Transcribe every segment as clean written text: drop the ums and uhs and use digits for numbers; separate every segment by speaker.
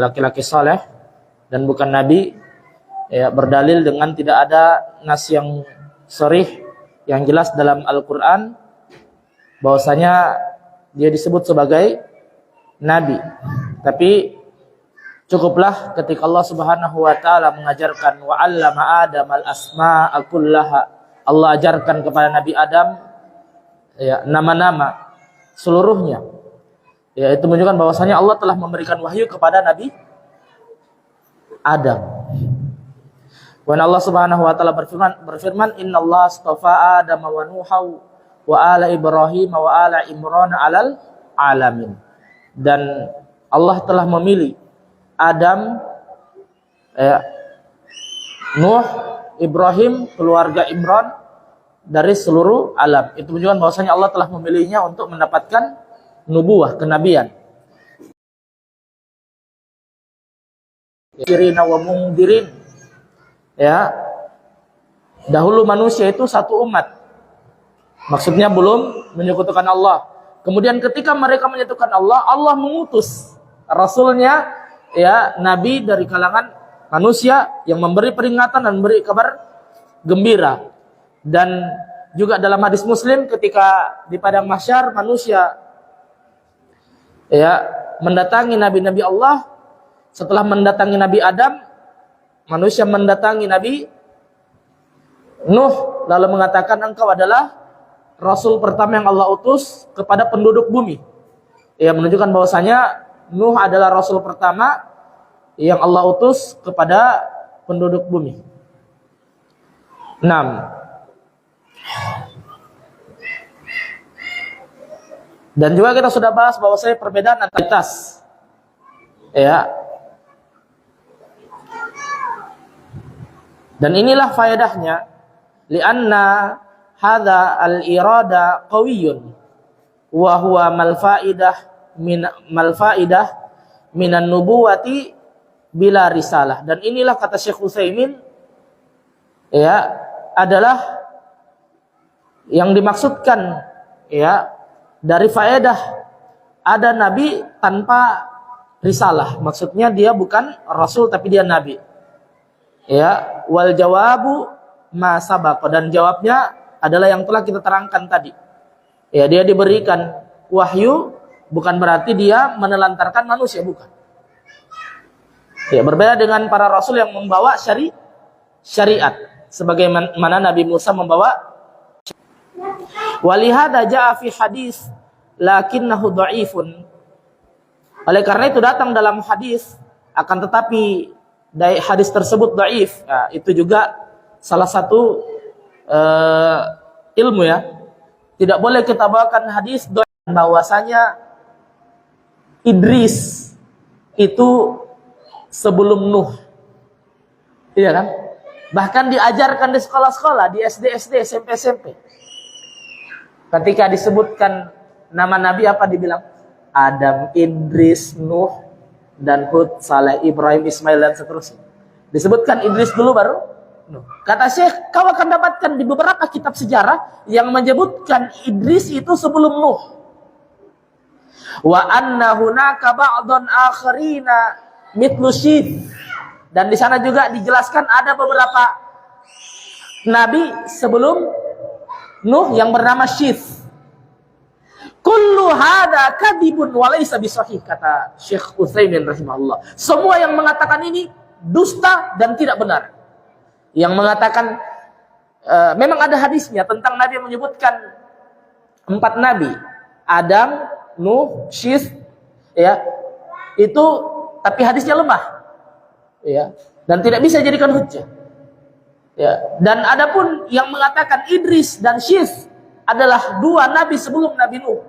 Speaker 1: laki-laki saleh dan bukan nabi, ya, berdalil dengan tidak ada nas yang sharih yang jelas dalam Al-Qur'an bahwasanya dia disebut sebagai nabi. Tapi cukuplah ketika Allah Subhanahu wa taala mengajarkan wa 'allama Adam al-asma'a kullaha. Allah ajarkan kepada Nabi Adam, ya, nama-nama seluruhnya. Ya, itu menunjukkan bahwasanya Allah telah memberikan wahyu kepada Nabi Adam. Dan Allah Subhanahu wa taala berfirman, "Innallaha astafa Adam wa Nuha wa ala Ibrahim wa ala Imran 'alal alamin." Dan Allah telah memilih Adam, Nuh, Ibrahim, keluarga Imran dari seluruh alam. Itu menunjukkan bahwasanya Allah telah memilihnya untuk mendapatkan nubuwah, kenabian. Kirina wa mungdirin. Ya. Dahulu manusia itu satu umat. Maksudnya belum menyekutukan Allah. Kemudian ketika mereka menyekutukan Allah, Allah mengutus rasulnya, ya, nabi dari kalangan manusia yang memberi peringatan dan memberi kabar gembira. Dan juga dalam hadis Muslim ketika di padang mahsyar manusia, ya, mendatangi nabi-nabi Allah, setelah mendatangi Nabi Adam, manusia mendatangi Nabi Nuh lalu mengatakan, engkau adalah rasul pertama yang Allah utus kepada penduduk bumi. Ya, menunjukkan bahwasanya Nuh adalah rasul pertama yang Allah utus kepada penduduk bumi. 6. Dan juga kita sudah bahas bahwasanya perbedaan antaritas, ya. Dan inilah faedahnya, lianna hadza al-irada qawiyyun wa huwa mal-faidah minan nubuwati bila risalah. Dan inilah kata Syekh Utsaimin, ya, adalah yang dimaksudkan, ya, dari faedah ada nabi tanpa risalah. Maksudnya dia bukan rasul tapi dia nabi. Ya, wal jawabu ma sabaq, dan jawabnya adalah yang telah kita terangkan tadi. Ya, dia diberikan wahyu bukan berarti dia menelantarkan manusia, bukan. Ya, berbeda dengan para rasul yang membawa syariat sebagaimana Nabi Musa membawa. Walihada ja'a fi hadis lakinnahu dha'ifun. Oleh karena itu datang dalam hadis, akan tetapi hadis tersebut dhaif. Nah, itu juga salah satu ilmu, ya. Tidak boleh kita bawakan hadis bahwasanya Idris itu sebelum Nuh. Iya kan? Bahkan diajarkan di sekolah-sekolah, di SD, SMP. Ketika disebutkan nama Nabi apa dibilang? Adam, Idris, Nuh, dan Hud, Saleh, Ibrahim, Ismail, dan seterusnya. Disebutkan Idris dulu baru Nuh. Kata Syekh, kau akan dapatkan di beberapa kitab sejarah yang menyebutkan Idris itu sebelum Nuh. Wa anna hunaka ba'dun akharina mithlu Syith. Dan di sana juga dijelaskan ada beberapa nabi sebelum Nuh yang bernama Syith. Kullu hada kadibun wa laysa bisahih, kata Syekh Utsaimin rahimahullah. Semua yang mengatakan ini dusta dan tidak benar. Yang mengatakan memang ada hadisnya tentang Nabi yang menyebutkan 4 nabi, Adam, Nuh, Syith, ya. Itu tapi hadisnya lemah. Ya, dan tidak bisa jadikan hujjah. Ya, dan adapun yang mengatakan Idris dan Syith adalah 2 nabi sebelum Nabi Nuh.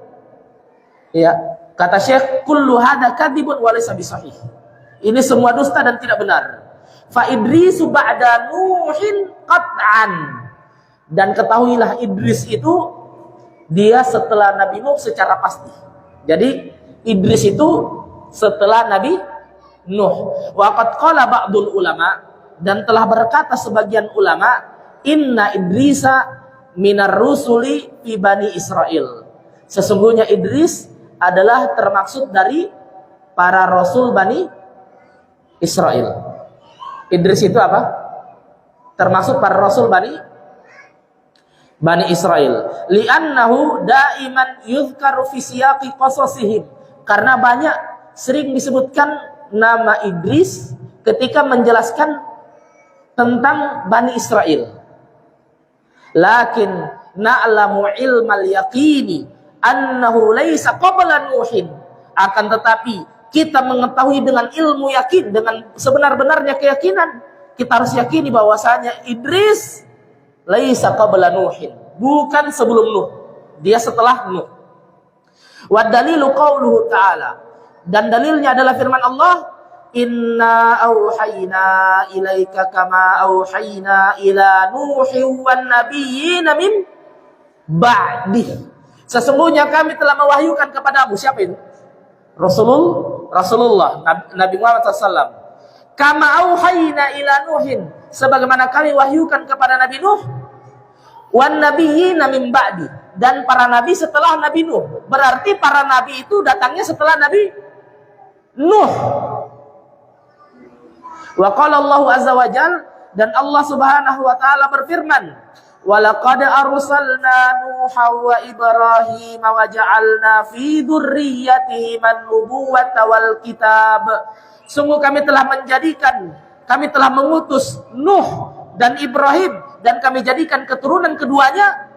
Speaker 1: Ya, kata Syekh, kullu hada kadhibun wa laysa bisahih. Ini semua dusta dan tidak benar. Fa Idrisu ba'da Nuhin qat'an. Dan ketahuilah Idris itu dia setelah Nabi Nuh secara pasti. Jadi Idris itu setelah Nabi Nuh. Wa qad qala ba'dul ulama, dan telah berkata sebagian ulama, inna Idrisa minar rusuli fi Bani Israel. Sesungguhnya Idris adalah termaksud dari para rasul Bani Israel. Idris itu apa? Termasuk para rasul Bani Israel. Li'annahu daiman yuzkaru fi siyaqi qasasihim. Karena banyak sering disebutkan nama Idris ketika menjelaskan tentang Bani Israel. Lakin na'lamu ilmal yaqini annahu laisa qabla Nuhin. Akan tetapi kita mengetahui dengan ilmu yakin, dengan sebenar-benarnya keyakinan, kita harus yakini bahwasanya Idris laisa qabla Nuhin, bukan sebelum Nuh, dia setelah Nuh. Wa dalilu qauluhu ta'ala, dan dalilnya adalah firman Allah, inna auhayna ilaika kama auhayna ila Nuhin wan nabiyyina min ba'di. Sesungguhnya kami telah mewahyukan kepadamu. Siapa itu? Rasulullah Nabi Muhammad SAW. Kama auhayna ila Nuhin, sebagaimana kami wahyukan kepada Nabi Nuh, wan nabiyyina min ba'di, dan para nabi setelah Nabi Nuh. Berarti para nabi itu datangnya setelah Nabi Nuh. Wa qala Allah azza wa jalla, dan Allah Subhanahu wa taala berfirman, walaqad arsalna Nuha wa Ibrahim wa ja'alna fi dzurriyyatihim an-nubuwwata wal kitab. Sungguh kami telah mengutus Nuh dan Ibrahim, dan kami jadikan keturunan keduanya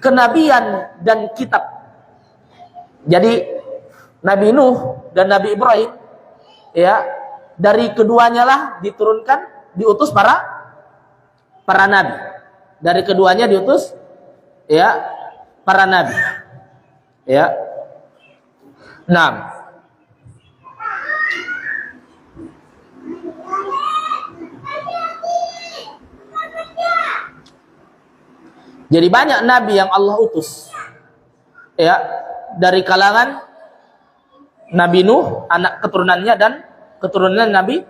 Speaker 1: kenabian dan kitab. Jadi Nabi Nuh dan Nabi Ibrahim, ya, dari keduanya lah diutus para nabi. Dari keduanya diutus, ya, para nabi. Ya. Nah, jadi banyak nabi yang Allah utus, ya, dari kalangan Nabi Nuh, anak keturunannya, dan keturunan Nabi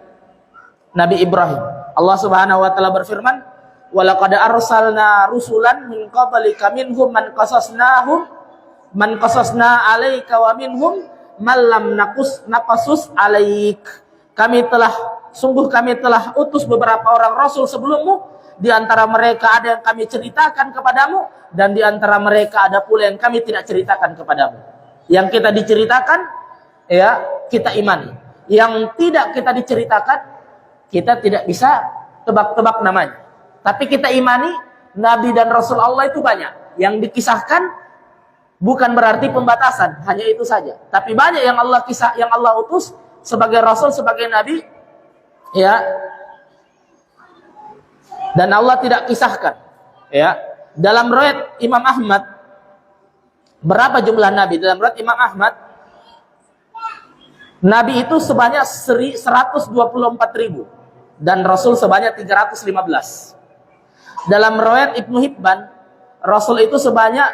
Speaker 1: Ibrahim. Allah Subhanahu wa taala berfirman, walaqad arsalna rusulan min qablika minhum man qasasna 'alaika wa minhum man lam naqasus 'alaik. Sungguh kami telah utus beberapa orang rasul sebelummu, di antara mereka ada yang kami ceritakan kepadamu, dan di antara mereka ada pula yang kami tidak ceritakan kepadamu. Yang kita diceritakan, ya, kita imani. Yang tidak kita diceritakan, kita tidak bisa tebak-tebak namanya. Tapi kita imani Nabi dan Rasul Allah itu banyak. Yang dikisahkan bukan berarti pembatasan, hanya itu saja. Tapi banyak yang Allah utus sebagai Rasul, sebagai Nabi, ya. Dan Allah tidak kisahkan, ya. Dalam riwayat Imam Ahmad, berapa jumlah Nabi? Dalam riwayat Imam Ahmad, Nabi itu sebanyak 124.000 dan Rasul sebanyak 315. Dalam riwayat Ibnu Hibban, Rasul itu sebanyak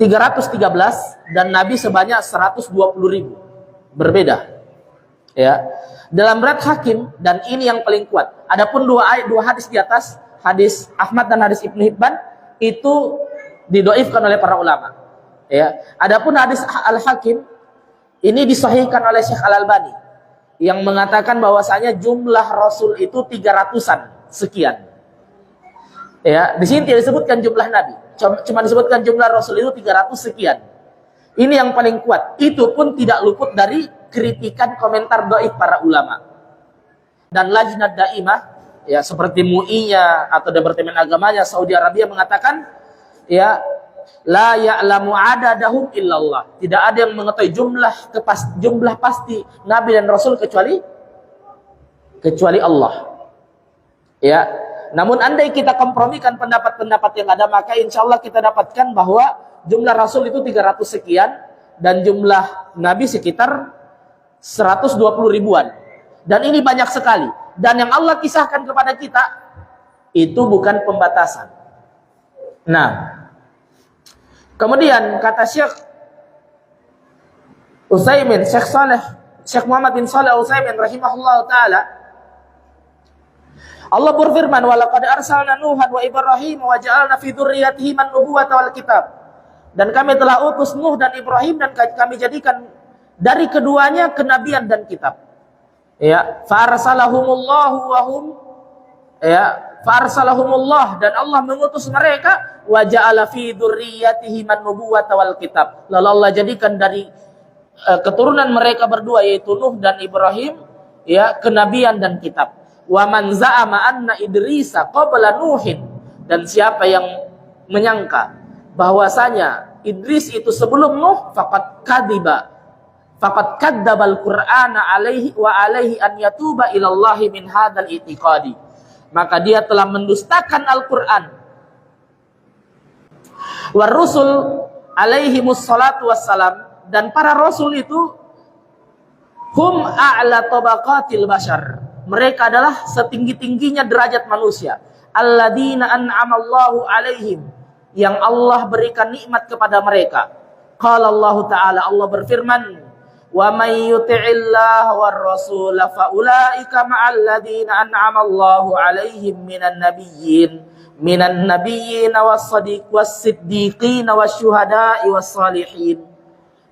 Speaker 1: 313 dan Nabi sebanyak 120.000. Berbeda. Ya. Dalam riwayat Hakim, dan ini yang paling kuat. Adapun dua hadis di atas, hadis Ahmad dan hadis Ibnu Hibban, itu didoifkan oleh para ulama. Ya. Adapun hadis Al-Hakim, ini disahihkan oleh Syekh Al-Albani yang mengatakan bahwasanya jumlah Rasul itu 300-an sekian. Ya, di sini tidak disebutkan jumlah Nabi, cuma disebutkan jumlah Rasul itu 300 sekian. Ini yang paling kuat. Itu pun tidak luput dari kritikan komentar dhaif para ulama. Dan Lajnah Daimah, ya, seperti MUI-nya atau Departemen Agamanya Saudi Arabia mengatakan, ya, la ya'lamu adadahum illallah. Tidak ada yang mengetahui jumlah pasti Nabi dan Rasul kecuali Allah. Ya. Namun andai kita kompromikan pendapat-pendapat yang ada, maka insya Allah kita dapatkan bahwa jumlah Rasul itu 300 sekian dan jumlah Nabi sekitar 120 ribuan. Dan ini banyak sekali. Dan yang Allah kisahkan kepada kita itu bukan pembatasan. Nah, kemudian kata Syekh Muhammad bin Shalih Al-Utsaimin rahimahullah ta'ala, Allah berfirman, walaqad arsalna Nuhan wa Ibrahim wa ja'alna fi dzurriyyatihim an-nubuwwata wal kitab. Dan kami telah utus Nuh dan Ibrahim, dan kami jadikan dari keduanya kenabian dan kitab. Ya, farsalahumullahu wa hum, ya, farsalahumullah, dan Allah mengutus mereka, wa ja'ala fi dzurriyyatihi man-nubuwata wal kitab. Lalu Allah jadikan dari keturunan mereka berdua, yaitu Nuh dan Ibrahim, ya, kenabian dan kitab. Wa man za'ama anna Idrisa qabla Nuhin, dan siapa yang menyangka bahwasanya Idris itu sebelum Nuh, faqad kadzdzabal Qur'ana alaihi wa alaihi an yatuba ilallahi min hadzal i'tiqadi. Maka dia telah mendustakan Al-Qur'an. War rusul alaihimus salatu wassalam, dan para rasul itu hum a'la tabaqatil bashar. Mereka adalah setinggi-tingginya derajat manusia. Alladzina an'amallahu alaihim, yang Allah berikan nikmat kepada mereka. Qala Allah Ta'ala, Allah berfirman, wa may yuti'illah war rasul fa ulaika ma'al ladzina an'amallahu alaihim minan nabiyyin was-siddiqin wasyuhada'i was-salihin.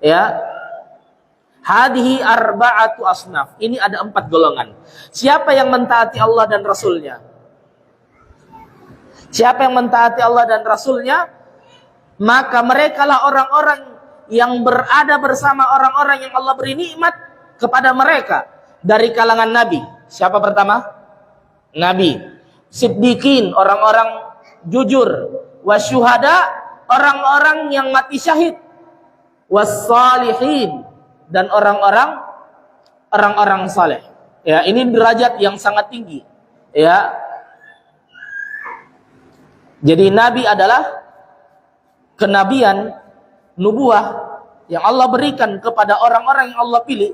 Speaker 1: Ya, hadhihi arba'atu asnaf. Ini ada 4 golongan. Siapa yang mentaati Allah dan Rasulnya? Siapa yang mentaati Allah dan Rasulnya, maka merekalah orang-orang yang berada bersama orang-orang yang Allah beri nikmat kepada mereka dari kalangan Nabi. Siapa pertama? Nabi. Siddiqin, orang-orang jujur. Wasyuhada, orang-orang yang mati syahid. Wassalihin, dan orang-orang saleh. Ya, ini derajat yang sangat tinggi. Ya. Jadi Nabi adalah kenabian, nubuah yang Allah berikan kepada orang-orang yang Allah pilih.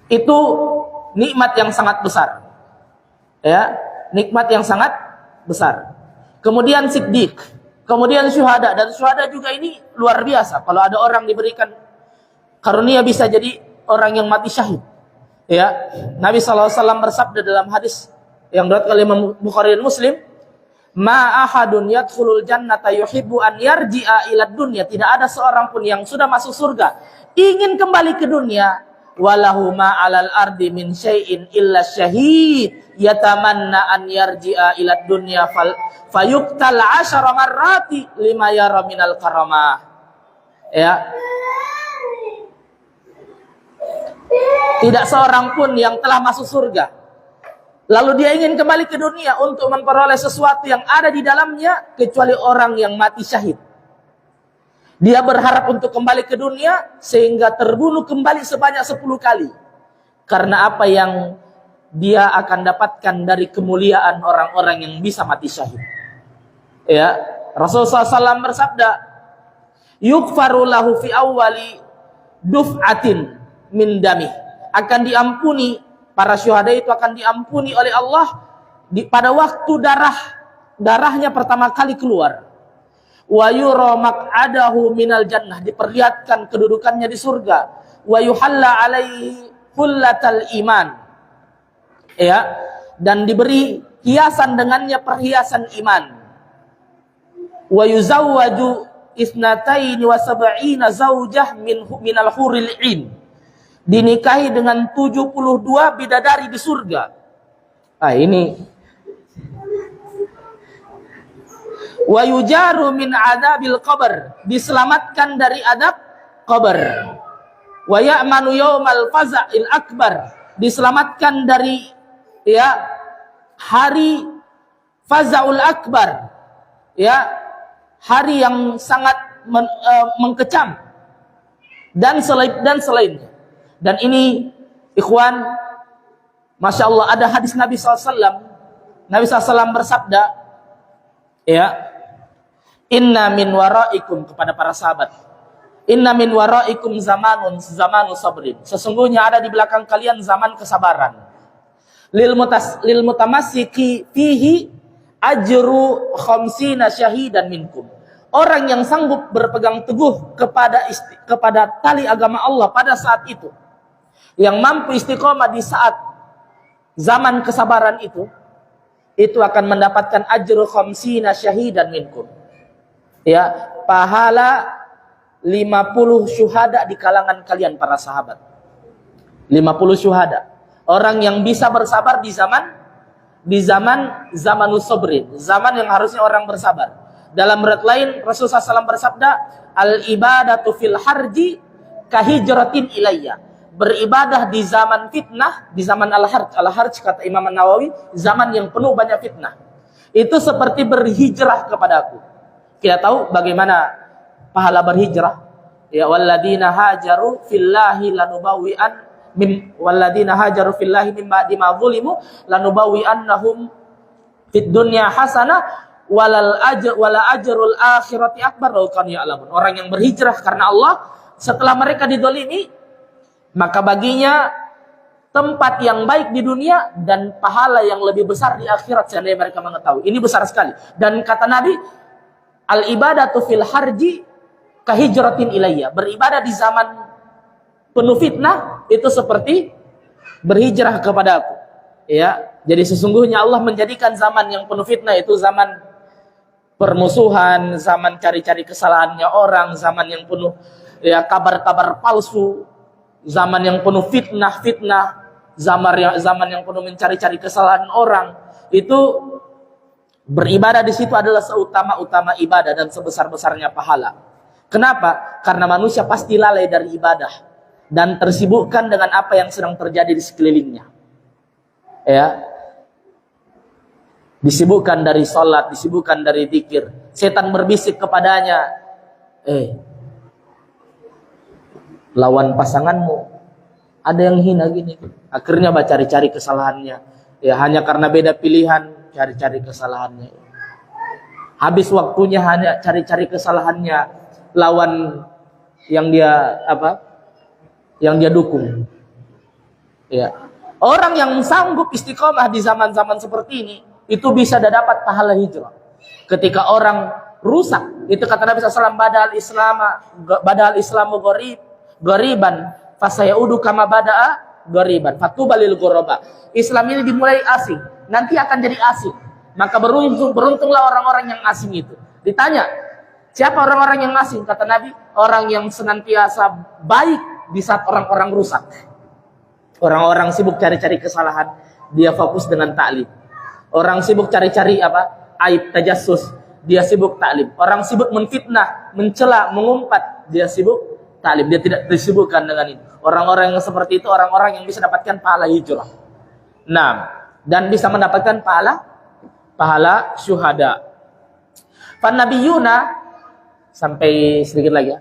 Speaker 1: Itu nikmat yang sangat besar. Ya, nikmat yang sangat besar. Kemudian siddiq, kemudian syuhada, dan syuhada juga ini luar biasa. Kalau ada orang diberikan karunia bisa jadi orang yang mati syahid. Ya, Nabi SAW bersabda dalam hadis yang diriwayatkan oleh Imam Bukhari dan Muslim, ma ahadun yadkhulul jannata yuhibbu an yarji'a ila dunya. Tidak ada seorang pun yang sudah masuk surga ingin kembali ke dunia, walahu ma 'alal ardi min syai'in illa syahid yatamanna an yarji'a ila dunya fayuqtal 'ashara marrati lima yara minal karamah. Ya, tidak seorang pun yang telah masuk surga lalu dia ingin kembali ke dunia untuk memperoleh sesuatu yang ada di dalamnya, kecuali orang yang mati syahid. Dia berharap untuk kembali ke dunia sehingga terbunuh kembali sebanyak 10 kali. Karena apa yang dia akan dapatkan dari kemuliaan orang-orang yang bisa mati syahid. Ya, Rasulullah SAW bersabda, yukfaru lahu fi awwali duf'atin min dami. Akan diampuni, para syuhada itu akan diampuni oleh Allah pada waktu darahnya pertama kali keluar. Wa yura maq'adahu minal jannah, diperlihatkan kedudukannya di surga. Wa yuhalla alaihi hullatal iman. Ya, dan diberi hiasan dengannya perhiasan iman. Wa yuzawwaju isnataini wa sab'ina zaujah minal huril 'ain. Dinikahi dengan 72 bidadari di surga. Ini wa yujaru min adabil qabr, diselamatkan dari adab qabr. Wa ya'manu yaumal faza'il akbar, diselamatkan dari hari faza'ul akbar, hari yang sangat mengkecam, dan selainnya. Dan ini ikhwan, Masya Allah, ada hadis Nabi SAW. Nabi SAW bersabda, inna min waraikum, kepada para sahabat, inna min waraikum zamanu sabrin, sesungguhnya ada di belakang kalian zaman kesabaran. Lil mutamassiki fihi ajru khamsina syahidan minkum. Orang yang sanggup berpegang teguh kepada tali agama Allah pada saat itu, yang mampu istiqomah di saat zaman kesabaran itu akan mendapatkan ajru khamsina syahidan minkum. Pahala 50 syuhada di kalangan kalian para sahabat. 50 syuhada. Orang yang bisa bersabar di zamanus sabrin, zaman yang harusnya orang bersabar. Dalam riwayat lain Rasulullah SAW bersabda, al ibadatu fil harji kahijratin ilayya. Beribadah di zaman fitnah, di zaman al-harj kata Imam Nawawi, zaman yang penuh banyak fitnah, itu seperti berhijrah kepadaku. Kita tahu bagaimana pahala berhijrah. Ya walladzina hajaru fillahi lanubawwi'an walladzina hajaru fillahi mim ba'di ma zulimu lanubawwi'annahum fid dunya hasanah wala ajrul akhirati akbar law kanu ya'lamun. Orang yang berhijrah karena Allah setelah mereka didolimi, maka baginya tempat yang baik di dunia dan pahala yang lebih besar di akhirat seandainya mereka mengetahui. Ini besar sekali. Dan kata Nabi, al ibadatu fil harji kahijratin ilayya. Beribadah di zaman penuh fitnah itu seperti berhijrah kepada aku. Ya, jadi sesungguhnya Allah menjadikan zaman yang penuh fitnah itu zaman permusuhan, zaman cari-cari kesalahannya orang, zaman yang penuh ya kabar-kabar palsu, zaman yang penuh fitnah, zaman yang penuh mencari-cari kesalahan orang. Itu beribadah di situ adalah seutama-utama ibadah dan sebesar-besarnya pahala. Kenapa? Karena manusia pasti lalai dari ibadah dan tersibukkan dengan apa yang sedang terjadi di sekelilingnya. Ya. Disibukkan dari sholat, disibukkan dari zikir. Setan berbisik kepadanya, lawan pasanganmu ada yang hina gini. Akhirnya cari-cari kesalahannya. Ya hanya karena beda pilihan, cari-cari kesalahannya. Habis waktunya hanya cari-cari kesalahannya lawan yang dia yang dia dukung. Ya. Orang yang sanggup istiqomah di zaman-zaman seperti ini itu bisa dapat pahala hijrah. Ketika orang rusak, itu kata Nabi SAW, badal islamu goriban fasayaudu kama bada'a goriban fatubalil ghuraba. Islam ini dimulai asing, nanti akan jadi asing. Maka beruntunglah orang-orang yang asing itu. Ditanya, siapa orang-orang yang asing? Kata Nabi, orang yang senantiasa baik di saat orang-orang rusak. Orang-orang sibuk cari-cari kesalahan, dia fokus dengan ta'lim. Orang sibuk cari-cari aib, tajassus, dia sibuk ta'lim. Orang sibuk menfitnah, mencela, mengumpat, dia sibuk ta'lim. Dia tidak disibukkan dengan ini. Orang-orang yang seperti itu orang-orang yang bisa dapatkan pahala hijrah. Nah, dan bisa mendapatkan pahala syuhada. Fan nabiyuna sampai sedikit lagi ya.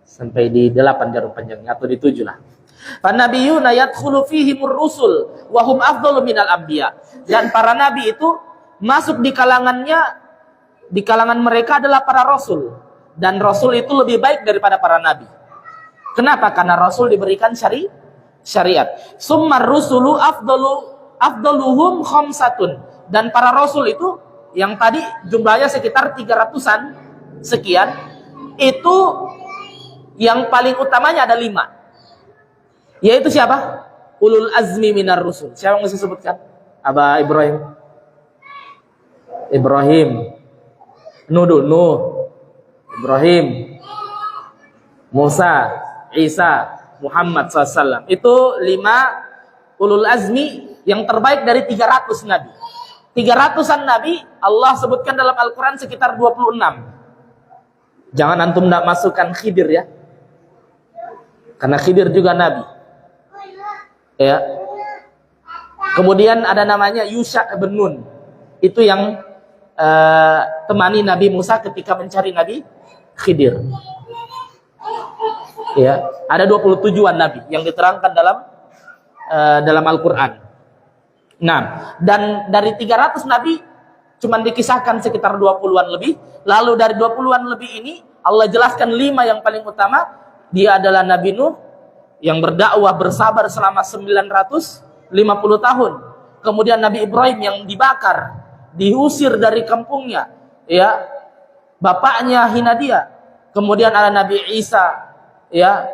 Speaker 1: Sampai di 8 jarum panjangnya atau di 7 lah. Fan nabiyuna yadkhulu fihimur rusul wa hum afdalu minal anbiya. Dan para nabi itu masuk di kalangan mereka adalah para rasul, dan rasul itu lebih baik daripada para nabi. Kenapa? Karena rasul diberikan syariat. Summar rusulu afdaluhum khamsatun. Dan para rasul itu yang tadi jumlahnya sekitar 300-an sekian, itu yang paling utamanya ada 5. Yaitu siapa? Ulul azmi minar rusul. Siapa yang mesti sebutkan? Aba Ibrahim. Nuh. Ibrahim. Musa, Isa, Muhammad SAW. Itu 5 ulul azmi yang terbaik dari 300 nabi. 300-an nabi Allah sebutkan dalam Al-Quran sekitar 26. Jangan antum tidak masukkan Khidir ya, karena Khidir juga nabi ya. Kemudian ada namanya Yusha bin Nun, itu yang temani Nabi Musa ketika mencari Nabi Khidir ya. Ada 27-an nabi yang diterangkan dalam Al-Quran. Nah, dan dari 300 nabi cuma dikisahkan sekitar 20-an lebih. Lalu dari 20-an lebih ini Allah jelaskan 5 yang paling utama. Dia adalah Nabi Nuh yang berdakwah bersabar selama 950 tahun. Kemudian Nabi Ibrahim yang dibakar, diusir dari kampungnya, ya. Bapaknya hina dia. Kemudian ada Nabi Isa, ya,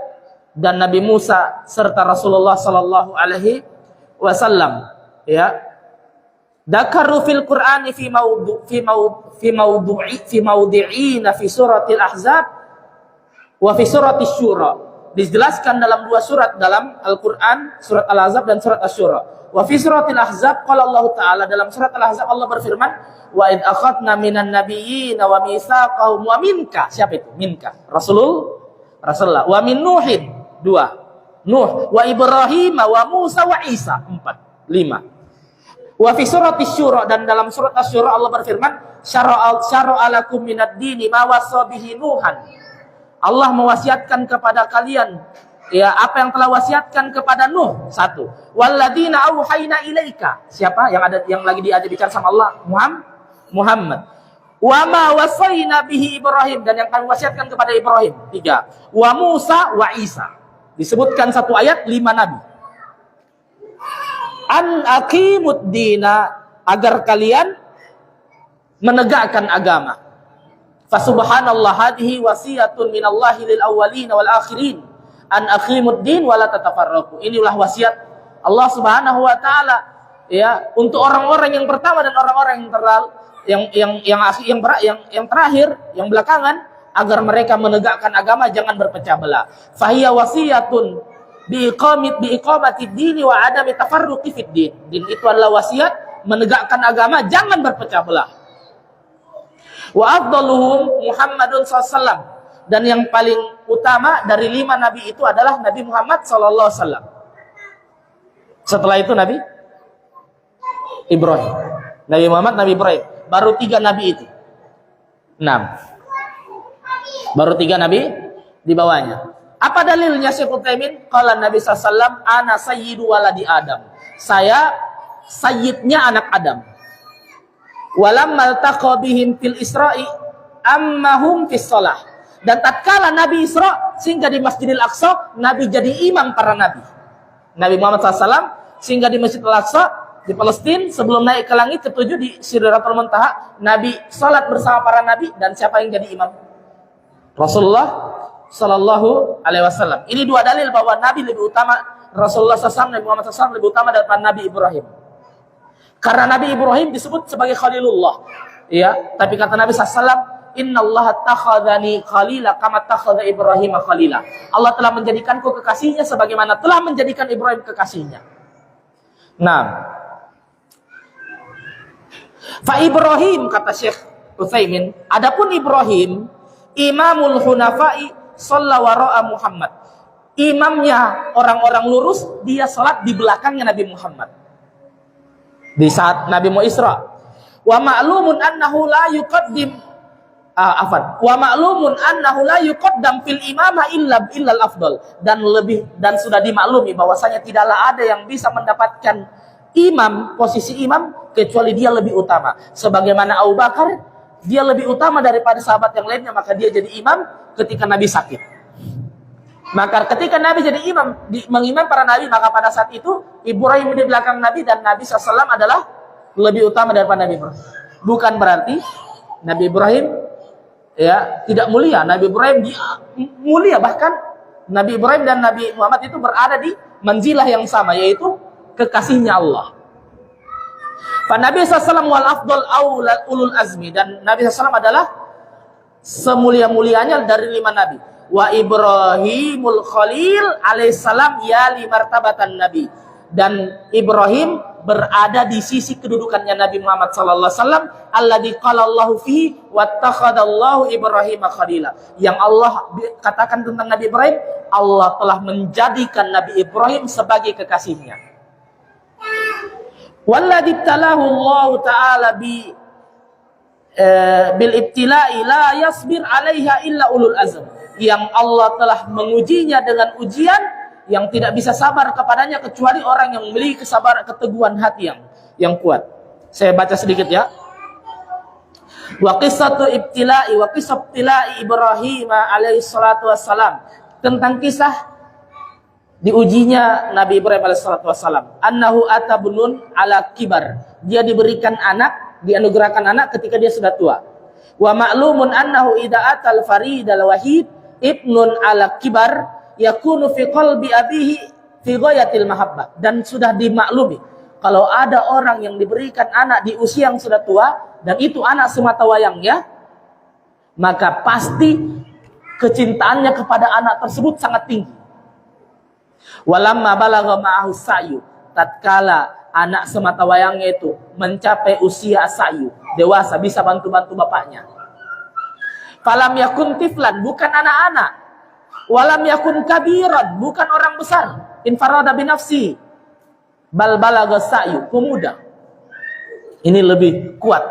Speaker 1: dan Nabi Musa serta Rasulullah sallallahu alaihi wasallam, ya. Dzakaru fil Qur'ani fi mawdu'ina fi suratil Ahzab Wa fi surati Syura, dijelaskan dalam dua surat dalam Al-Qur'an, surat Al-Ahzab dan surat Asy-Syura. Wa fi suratil Ahzab qala Allah Ta'ala, dalam surat Al-Ahzab Allah berfirman, wa id akhadna minan nabiyyin wa mitsaqahum wa minka. Siapa itu? Minka. Rasulullah. Wa min Nuhin. 2. Nuh. Wa Ibrahim wa Musa wa Isa. 4. 5. Wa fi surati Syura, dan dalam surat Asy-Syura Allah berfirman, syara'a lakum minad dini ma wasa bihi Nuhan. Allah mewasiatkan kepada kalian ya apa yang telah wasiatkan kepada Nuh. 1. Walladzina auhayna ilaika. Siapa yang lagi diajak bicara sama Allah? Muhammad. Wa ma wasaina bihi Ibrahim, dan yang kami wasiatkan kepada Ibrahim. 3. Wa Musa wa Isa. Disebutkan satu ayat 5 nabi. An aqimud dina, agar kalian menegakkan agama. Fa subhanallah, hadhihi wasiyatun minallahi lil awwalin wal akhirin an aqimud din wa la tatafarraqu. Inilah wasiat Allah Subhanahu wa taala ya untuk orang-orang yang pertama dan orang-orang yang terakhir, yang belakangan, agar mereka menegakkan agama, jangan berpecah belah. Fahiya wasiyatun bi iqamati dini wa adami tafarruqi fid din. Din itu adalah wasiat menegakkan agama, jangan berpecah belah. Wa afdaluhum Muhammadun SAW, dan yang paling utama dari 5 nabi itu adalah Nabi Muhammad SAW. Setelah itu Nabi Ibrahim, Nabi Muhammad, Nabi Ibrahim, baru 3 nabi itu. 6. Baru 3 nabi di bawahnya. Apa dalilnya Syekh Utsaimin? Qala Nabi SAW, ana sayyidu waladi Adam. Saya sayyidnya anak Adam. Walam maltaqa bihim fil Isra'i ammahum fis shalah. Dan tatkala Nabi Isra, sehingga di Masjidil Aqsa, Nabi jadi imam para nabi. Nabi Muhammad SAW sehingga di Masjidil Aqsa di Palestina, sebelum naik ke langit ketujuh di Sidratul Muntaha, Nabi salat bersama para nabi. Dan siapa yang jadi imam? Rasulullah Sallallahu Alaihi Wasallam. Ini 2 dalil bahwa Nabi lebih utama, Rasulullah SAW, Nabi Muhammad SAW lebih utama daripada Nabi Ibrahim. Karena Nabi Ibrahim disebut sebagai Khalilullah, ya. Tapi kata Nabi SAW, Inna Allah takhadhani khalila kama takhadha Ibrahim khalila. Allah telah menjadikanku kekasihnya sebagaimana telah menjadikan Ibrahim kekasihnya. Nah, fa Ibrahim, kata Syekh Utsaimin, adapun Ibrahim, imamul hunafai shalla wara'a Muhammad. Imamnya orang-orang lurus, dia salat di belakangnya Nabi Muhammad. Di saat Nabi mau Isra. Wa ma'lumun annahu la yuqaddim wa ma'lumun annahu la yuqaddam fil imamah illa al-afdal, dan sudah dimaklumi bahwasanya tidaklah ada yang bisa mendapatkan posisi imam kecuali dia lebih utama. Sebagaimana Abu Bakar, dia lebih utama daripada sahabat yang lainnya, maka dia jadi imam ketika Nabi sakit. Maka ketika Nabi jadi imam, mengimam para nabi, maka pada saat itu Ibrahim di belakang Nabi, dan Nabi SAW adalah lebih utama daripada Nabi Ibrahim. Bukan berarti Nabi Ibrahim ya tidak mulia. Nabi Ibrahim mulia, bahkan Nabi Ibrahim dan Nabi Muhammad itu berada di manzilah yang sama, yaitu kekasihnya Allah. Fa Nabi SAW wal afdal ulul azmi, dan Nabi SAW adalah semulia-mulianya dari 5 nabi. Wa Ibrahimul Khalil alaihissalam ya li martabatan Nabi, dan Ibrahim berada di sisi kedudukannya Nabi Muhammad sallallahu alaihi wasallam, alladzi qala Allahu fihi wattakhadallahu Ibrahim khalila, yang Allah katakan tentang Nabi Ibrahim, Allah telah menjadikan Nabi Ibrahim sebagai kekasihnya. Walladzi talahu Allah taala bil ibtila'i la yasbir 'alaiha illa ulul azm, yang Allah telah mengujinya dengan ujian yang tidak bisa sabar kepadanya kecuali orang yang memiliki kesabaran, keteguhan hati yang kuat. Saya baca sedikit ya. Wa qissatu ibtila'i wa qissatu ibtila'i Ibrahim alaihi salatu wassalam, tentang kisah diujinya Nabi Ibrahim alaihi salatu wassalam. Annahu atabnun ala kibar, dia diberikan anak, dianugerahkan anak ketika dia sudah tua. Wa ma'lumun annahu idza atal faridal wahid ibnun ala kibar yakunu fi qalbi abihi fi ghayatil mahabbah, dan sudah dimaklumi kalau ada orang yang diberikan anak di usia yang sudah tua dan itu anak semata wayangnya, maka pasti kecintaannya kepada anak tersebut sangat tinggi. Walamma balagha ma'ahu sa'yu, tatkala anak sematawayangnya itu mencapai usia sa'yu, dewasa, bisa bantu-bantu bapaknya. Falam yakun tiflan, bukan anak-anak. Walam yakun kabiran, bukan orang besar. Infarada binafsi, bal balagha sa'yu, pemuda. Ini lebih kuat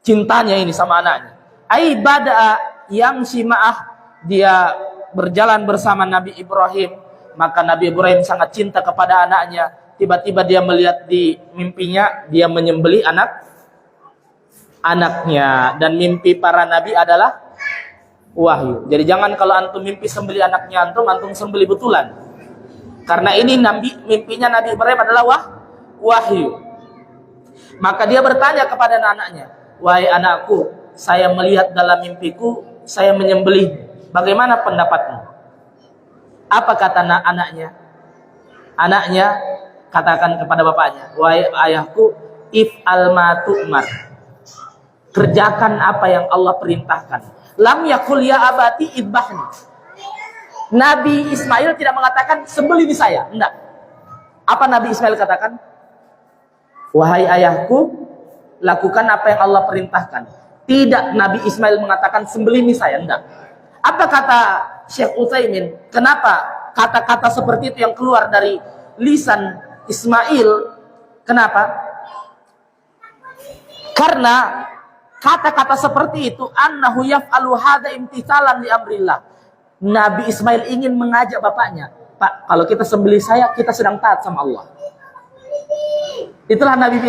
Speaker 1: cintanya ini sama anaknya. Ai bada'a yang sima'ah, dia berjalan bersama Nabi Ibrahim, maka Nabi Ibrahim sangat cinta kepada anaknya. Tiba-tiba dia melihat di mimpinya, dia menyembelih anaknya. Dan mimpi para nabi adalah wahyu. Jadi jangan kalau antum mimpi sembelih anaknya antum sembelih betulan. Karena ini mimpinya Nabi Ibrahim adalah wahyu. Maka dia bertanya kepada anaknya, wahai anakku, saya melihat dalam mimpiku, saya menyembelih. Bagaimana pendapatmu? Apa kata anaknya? Anaknya katakan kepada bapaknya, wahai ayahku, if'al ma tu'mar. Kerjakan apa yang Allah perintahkan. Lam yakul ya abati idbahni. Nabi Ismail tidak mengatakan sembelih saya, enggak. Apa Nabi Ismail katakan? Wahai ayahku, lakukan apa yang Allah perintahkan. Tidak Nabi Ismail mengatakan sembelih saya, enggak. Apa kata Syekh Utsaimin? Kenapa kata-kata seperti itu yang keluar dari lisan Ismail? Kenapa? Karena kata-kata seperti itu annahu yaf'alu hadza imtithalan li amrillah. Nabi Ismail ingin mengajak bapaknya, Pak, kalau kita sembelih saya, kita sedang taat sama Allah. Itulah Nabi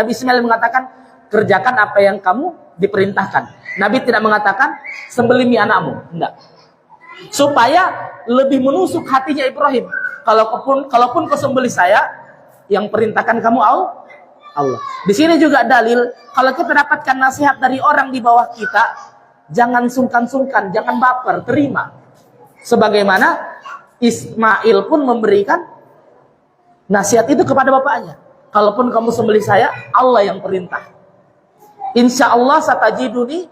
Speaker 1: Ismail mengatakan, kerjakan apa yang kamu diperintahkan. Nabi tidak mengatakan sembelih anakmu, enggak. Supaya lebih menusuk hatinya Ibrahim. Kalaupun kau sembelih saya, yang perintahkan kamu Allah. Di sini juga dalil, kalau kita dapatkan nasihat dari orang di bawah kita, jangan sungkan-sungkan, jangan baper, terima. Sebagaimana Ismail pun memberikan nasihat itu kepada bapaknya. Kalaupun kamu sembelih saya, Allah yang perintah. Insya Allah satajiduni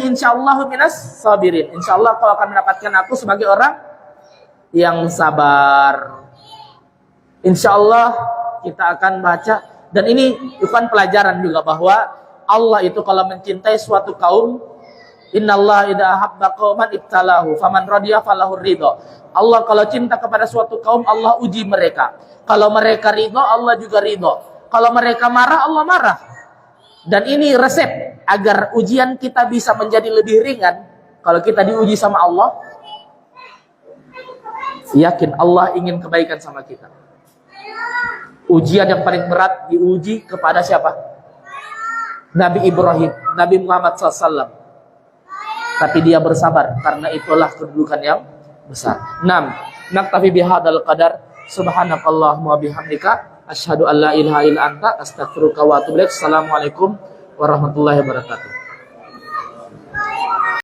Speaker 1: insyaallah minas sabirin. Insyaallah kau akan mendapatkan aku sebagai orang yang sabar. Insyaallah kita akan baca, dan ini bukan pelajaran juga bahwa Allah itu kalau mencintai suatu kaum, innallaha idza ahabba qauman ibtalahu faman radiya falahu ridha. Allah kalau cinta kepada suatu kaum, Allah uji mereka. Kalau mereka ridha, Allah juga ridha. Kalau mereka marah, Allah marah. Dan ini resep agar ujian kita bisa menjadi lebih ringan. Kalau kita diuji sama Allah, yakin Allah ingin kebaikan sama kita. Ujian yang paling berat diuji kepada siapa? Nabi Ibrahim, Nabi Muhammad SAW. Tapi dia bersabar, karena itulah kedudukan yang besar. 6. Naktafi bihadzal qadar. Subhanakallahumma bihamdika asyhadu an la ilaha illa anta astaghfiruka wa atubu ilaik. Assalamualaikum warahmatullahi wabarakatuh.